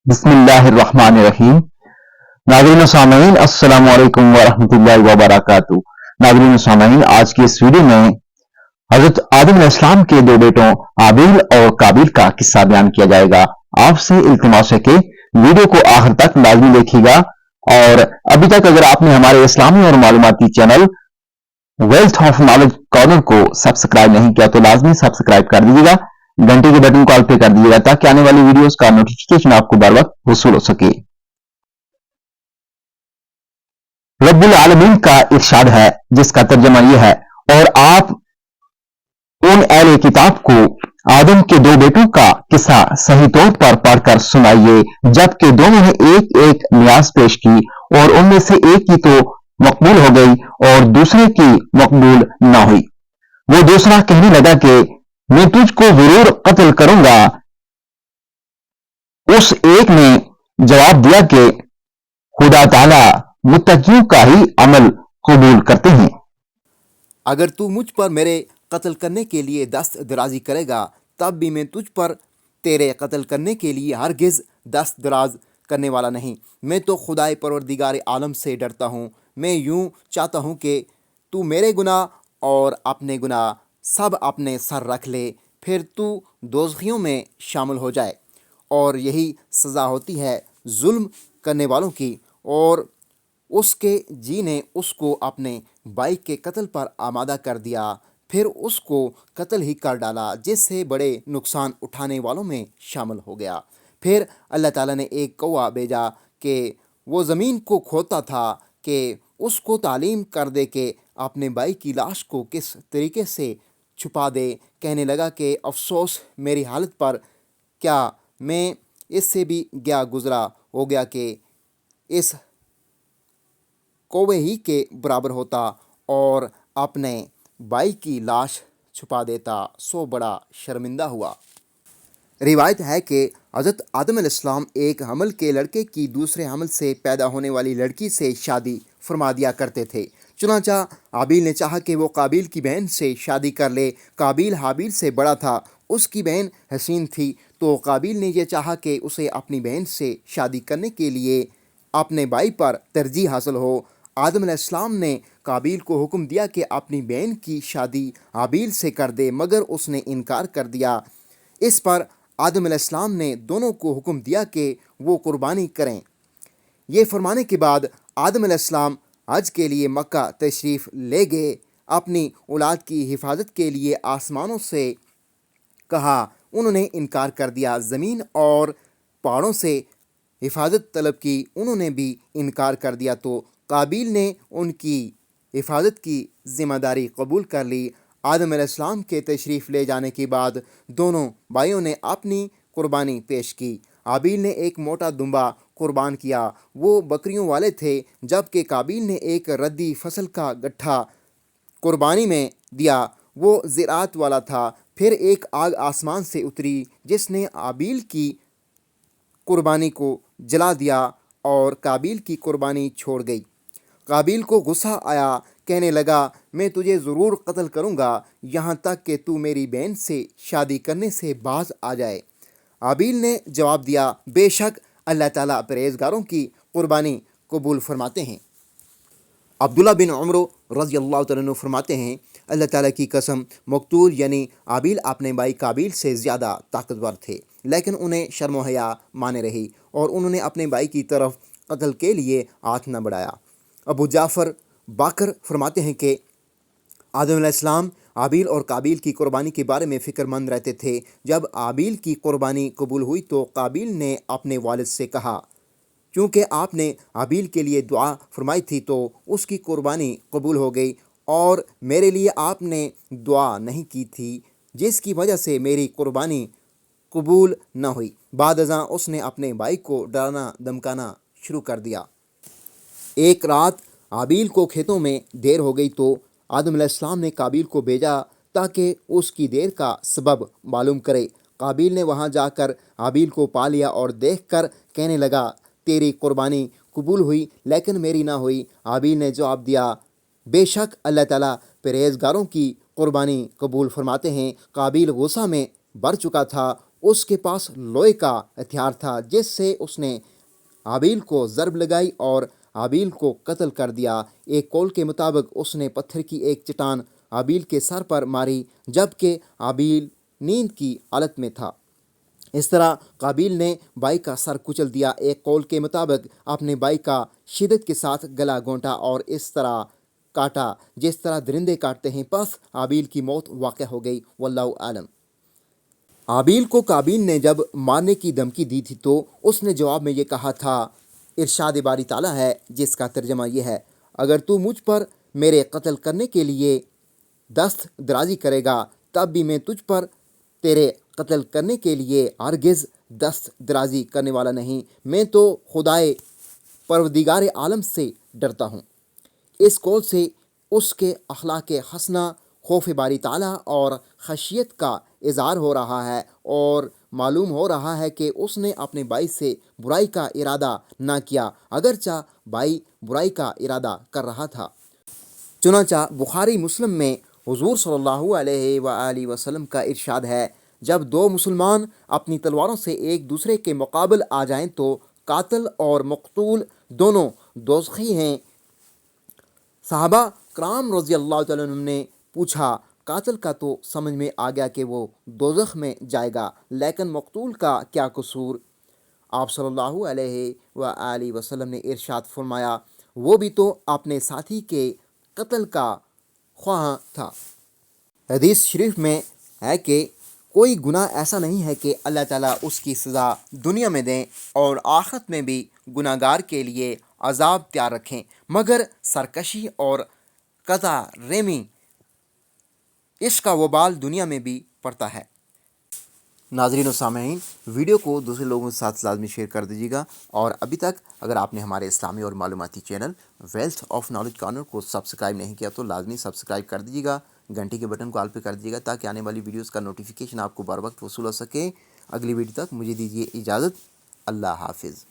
बिस्मिल्लाहिर्रहमानिर्रहीम। नाज़रीन व सामईन, अस्सलामु अलैकुम वरहमतुल्लाहि वबरकातुहू। नाज़रीन व सामईन, आज की इस वीडियो में हजरत आदम अलैहिस्सलाम के दो बेटों आबिल और काबिल का किस्सा बयान किया जाएगा। आपसे इल्तिमास है कि वीडियो को आखिर तक लाजमी देखिएगा और अभी तक अगर आपने हमारे इस्लामी और मालूमाती channel wealth of knowledge corner को सब्सक्राइब नहीं किया तो लाजमी सब्सक्राइब कर दीजिएगा, घंटे के बटन को ऑल पे कर दीजिएगा ताकि आने वाली वीडियोस का नोटिफिकेशन आपको बर वक्त वसूल हो सके। रब्बुल आलमीन का इरशाद है, जिसका तर्जमा यह है, और आप उन अहले किताब को आदम के दो बेटों का किस्सा सही तौर पर पढ़कर सुनाइए, जबकि दोनों ने एक एक नियाज पेश की और उनमें से एक की तो मकबूल हो गई और दूसरे की मकबूल ना हुई। वो दूसरा कहने लगा कि मैं तुझको जरूर कत्ल करूंगा। उस एक ने जवाब दिया कि खुदा ताला मुत्तकियों का ही अमल कबूल करते हैं। अगर तू मुझ पर मेरे कत्ल करने के लिए दस्त दराजी करेगा, तब भी मैं तुझ पर तेरे कत्ल करने के लिए हरगिज़ दस्त दराज करने वाला नहीं। मैं तो खुदाए परवरदिगार आलम से डरता हूँ। मैं यूँ चाहता हूँ कि तू मेरे गुनाह और अपने गुनाह सब अपने सर रख ले, फिर तू दोज़खियों में शामिल हो जाए। और यही सज़ा होती है जुल्म करने वालों की। और उसके जी ने उसको अपने भाई के कत्ल पर आमादा कर दिया, फिर उसको कत्ल ही कर डाला, जिससे बड़े नुकसान उठाने वालों में शामिल हो गया। फिर अल्लाह ताला ने एक कौवा भेजा कि वो ज़मीन को खोदता था कि उसको तालीम कर दे कि अपने भाई की लाश को किस तरीके से छुपा दे। कहने लगा कि अफसोस मेरी हालत पर, क्या मैं इससे भी गया गुज़रा हो गया कि इस कौवे ही के बराबर होता और अपने भाई की लाश छुपा देता, सो बड़ा शर्मिंदा हुआ। रिवायत है कि हज़रत आदम अलैहिस्सलाम एक हमल के लड़के की दूसरे हमल से पैदा होने वाली लड़की से शादी फरमा दिया करते थे। चुनांचा हाबिल ने चाहा कि वो काबिल की बहन से शादी कर ले। काबिल हाबिल से बड़ा था, उसकी बहन हसीन थी, तो काबिल ने यह चाहा कि उसे अपनी बहन से शादी करने के लिए अपने भाई पर तरजीह हासिल हो। आदम अलैहिस्सलाम ने काबिल को हुक्म दिया कि अपनी बहन की शादी हाबिल से कर दे, मगर उसने इनकार कर दिया। इस पर आदम अलैहिस्सलाम ने दोनों को हुक्म दिया कि वो कुर्बानी करें। ये फरमाने के बाद आदम अलैहिस्सलाम हज के लिए मक्का तशरीफ़ ले गए। अपनी औलाद की हिफाजत के लिए आसमानों से कहा, उन्होंने इनकार कर दिया। ज़मीन और पहाड़ों से हिफाजत तलब की, उन्होंने भी इनकार कर दिया। तो काबिल ने उनकी हिफाजत की ज़िम्मेदारी कबूल कर ली। आदम अलैहिस्सलाम के तशरीफ़ ले जाने के बाद दोनों भाइयों ने अपनी कुर्बानी पेश की। हाबिल ने एक मोटा दुम्बा कुर्बान किया, वो बकरियों वाले थे, जबकि काबिल ने एक रद्दी फसल का गट्ठा कुर्बानी में दिया, वो ज़राअत वाला था। फिर एक आग आसमान से उतरी, जिसने हाबिल की कुर्बानी को जला दिया और काबिल की कुर्बानी छोड़ गई। काबिल को गुस्सा आया, कहने लगा, मैं तुझे ज़रूर कत्ल करूँगा, यहाँ तक कि तू मेरी बहन से शादी करने से बाज आ जाए। हाबिल ने जवाब दिया, बेशक अल्लाह ताला परहेज़गारों की कुर्बानी कबूल फरमाते हैं। अब्दुल्ला बिन उमर रज़ियल्लाहु तआला अन्हु फरमाते हैं, अल्लाह ताला की कसम, मकतूल यानी हाबिल अपने भाई काबिल से ज़्यादा ताकतवर थे, लेकिन उन्हें शर्म हया माने रही और उन्होंने अपने भाई की तरफ कत्ल के लिए हाथ न बढ़ाया। अबू जाफ़र बाकर फरमाते हैं कि आदम अलैहिस्सलाम हाबिल और काबिल की कुर्बानी के बारे में फ़िक्रमंद रहते थे। जब हाबिल की कुर्बानी कबूल हुई तो काबिल ने अपने वालिद से कहा, क्योंकि आपने हाबिल के लिए दुआ फरमाई थी तो उसकी कुर्बानी कबूल हो गई, और मेरे लिए आपने दुआ नहीं की थी, जिसकी वजह से मेरी कुर्बानी कबूल न हुई। बाद अज़ां उसने अपने भाई को डराना धमकाना शुरू कर दिया। एक रात हाबिल को खेतों में देर हो गई तो आदम अलैहिस्सलाम ने काबिल को भेजा ताकि उसकी देर का सबब मालूम करे। काबिल ने वहां जाकर हाबिल को पा लिया और देखकर कहने लगा, तेरी कुर्बानी कबूल हुई लेकिन मेरी ना हुई। हाबिल ने जवाब दिया, बेशक अल्लाह ताला परहेज़गारों की कुर्बानी कबूल फरमाते हैं। काबिल गुस्सा में भर चुका था, اس کے پاس لوہے کا ہتھیار تھا جس سے اس نے حابیل کو ضرب لگائی اور حابیل کو قتل کر دیا۔ ایک قول کے مطابق اس نے پتھر کی ایک چٹان حابیل کے سر پر ماری جبکہ حابیل نیند کی حالت میں تھا۔ اس طرح قابیل نے بھائی کا سر کچل دیا۔ ایک قول کے مطابق اپنے بھائی کا شدت کے ساتھ گلا گھونٹا اور اس طرح کاٹا جس طرح درندے کاٹتے ہیں، پس حابیل کی موت واقع ہو گئی۔ واللہ عالم۔ حابیل کو قابیل نے جب مارنے کی دھمکی دی تھی تو اس نے جواب میں یہ کہا تھا، ارشاد باری تعالیٰ ہے جس کا ترجمہ یہ ہے، اگر تو مجھ پر میرے قتل کرنے کے لیے دست درازی کرے گا تب بھی میں تجھ پر تیرے قتل کرنے کے لیے ہرگز دست درازی کرنے والا نہیں، میں تو خدائے پروردگار عالم سے ڈرتا ہوں۔ اس قول سے اس کے اخلاق حسنہ، خوف باری تعالیٰ اور خشیت کا اظہار ہو رہا ہے اور معلوم ہو رہا ہے کہ اس نے اپنے بھائی سے برائی کا ارادہ نہ کیا اگرچہ بھائی برائی کا ارادہ کر رہا تھا۔ چنانچہ بخاری مسلم میں حضور صلی اللہ علیہ وآلہ وسلم کا ارشاد ہے، جب دو مسلمان اپنی تلواروں سے ایک دوسرے کے مقابل آ جائیں تو قاتل اور مقتول دونوں دوزخی ہیں۔ صحابہ کرام رضی اللہ تعالیٰ عنہم نے پوچھا، قاتل کا تو سمجھ میں آ گیا کہ وہ دوزخ میں جائے گا، لیکن مقتول کا کیا قصور؟ آپ صلی اللہ علیہ وآلہ وسلم نے ارشاد فرمایا، وہ بھی تو اپنے ساتھی کے قتل کا خواہاں تھا۔ حدیث شریف میں ہے کہ کوئی گناہ ایسا نہیں ہے کہ اللہ تعالیٰ اس کی سزا دنیا میں دیں اور آخرت میں بھی گناہ گار کے لیے عذاب تیار رکھیں، مگر سرکشی اور قطع رحمی اس کا وبال دنیا میں بھی پڑتا ہے۔ ناظرین و سامعین، ویڈیو کو دوسرے لوگوں کے ساتھ لازمی شیئر کر دیجیے گا، اور ابھی تک اگر آپ نے ہمارے اسلامی اور معلوماتی channel wealth of knowledge corner کو سبسکرائب نہیں کیا تو لازمی سبسکرائب کر دیجیے گا، گھنٹی کے بٹن کو آل پہ کر دیجیے گا تاکہ آنے والی ویڈیوز کا نوٹیفیکیشن آپ کو بر وقت وصول ہو سکے۔ اگلی ویڈیو تک مجھے دیجیے اجازت، اللہ حافظ۔